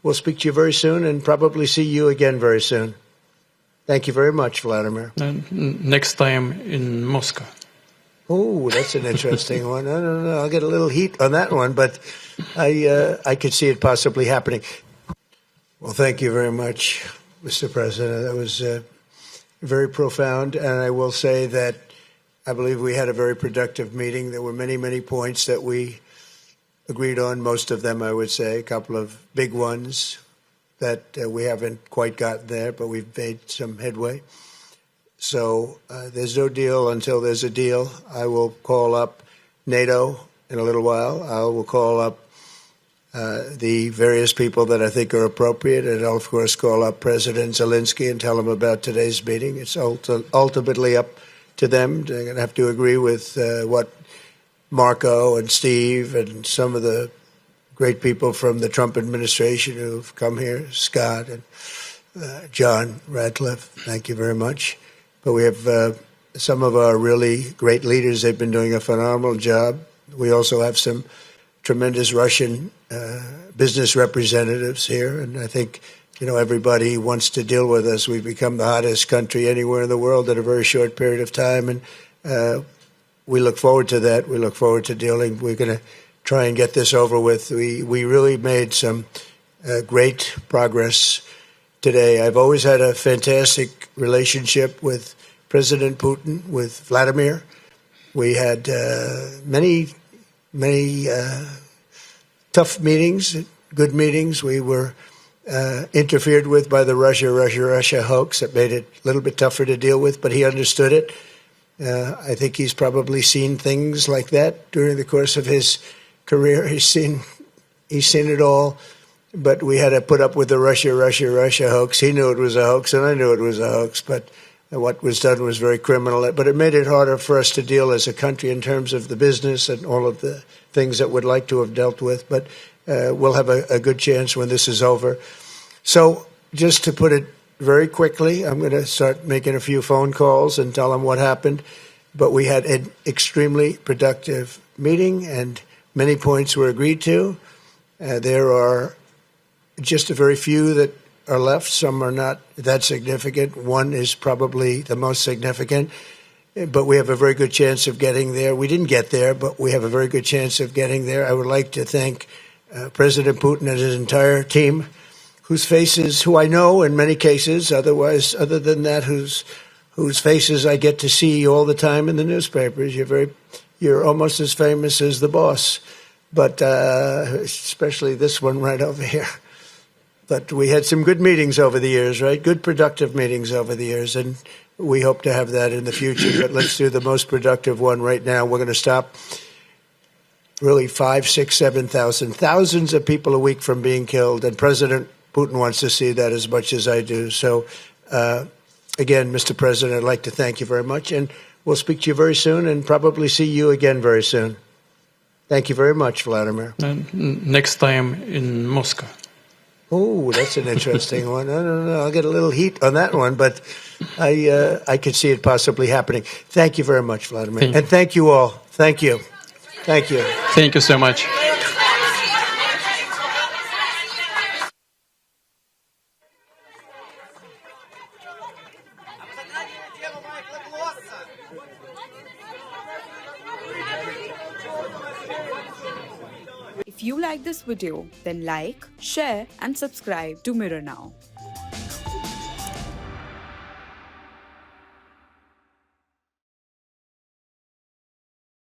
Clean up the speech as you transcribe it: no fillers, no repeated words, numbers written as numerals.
we'll speak to you very soon and probably see you again very soon. Thank you very much, Vladimir. Next time in Moscow. Oh, that's an interesting one. I don't know. I'll get a little heat on that one, but I could see it possibly happening. Well, thank you very much, Mr. President. That was very profound, and I will say that I believe we had a very productive meeting. There were many, many points that we agreed on, most of them, I would say, a couple of big ones that we haven't quite gotten there, but we've made some headway. So there's no deal until there's a deal. I will call up NATO in a little while. I will call up the various people that I think are appropriate, and I'll, of course, call up President Zelensky and tell him about today's meeting. It's ultimately up to them. They're going to have to agree with what Marco and Steve and some of the great people from the Trump administration who've come here, Scott and John Radcliffe. Thank you very much. But we have some of our really great leaders. They've been doing a phenomenal job. We also have some tremendous Russian business representatives here. And I think, everybody wants to deal with us. We've become the hottest country anywhere in the world in a very short period of time. And we look forward to that. We look forward to dealing. We're going to try and get this over with. We really made some great progress today. I've always had a fantastic relationship with President Putin, with Vladimir. We had many tough meetings, good meetings. We were interfered with by the Russia hoax. That made it a little bit tougher to deal with, but he understood it. I think he's probably seen things like that during the course of his career. He's seen it all. But we had to put up with the Russia hoax. He knew it was a hoax, and I knew it was a hoax. But what was done was very criminal. But it made it harder for us to deal as a country in terms of the business and all of the things that we'd like to have dealt with. But we'll have a good chance when this is over. So just to put it very quickly, I'm going to start making a few phone calls and tell them what happened. But we had an extremely productive meeting, and many points were agreed to. There are just a very few that are left. Some are not that significant. One is probably the most significant, but we have a very good chance of getting there. We didn't get there, but we have a very good chance of getting there. I would like to thank President Putin and his entire team, who I know in many cases, other than that, whose faces I get to see all the time in the newspapers. You're almost as famous as the boss, but especially this one right over here. But we had some good meetings over the years, right? Good, productive meetings over the years, and we hope to have that in the future. But let's do the most productive one right now. We're going to stop really 5, 6, 7,000, thousands of people a week from being killed, and President Putin wants to see that as much as I do. So, again, Mr. President, I'd like to thank you very much, and we'll speak to you very soon and probably see you again very soon. Thank you very much, Vladimir. Next time in Moscow. Oh, that's an interesting one. I don't know. I'll get a little heat on that one, but I could see it possibly happening. Thank you very much, Vladimir. And thank you all. Thank you. Thank you. Thank you so much. If you like this video, then like, share and subscribe to Mirror Now.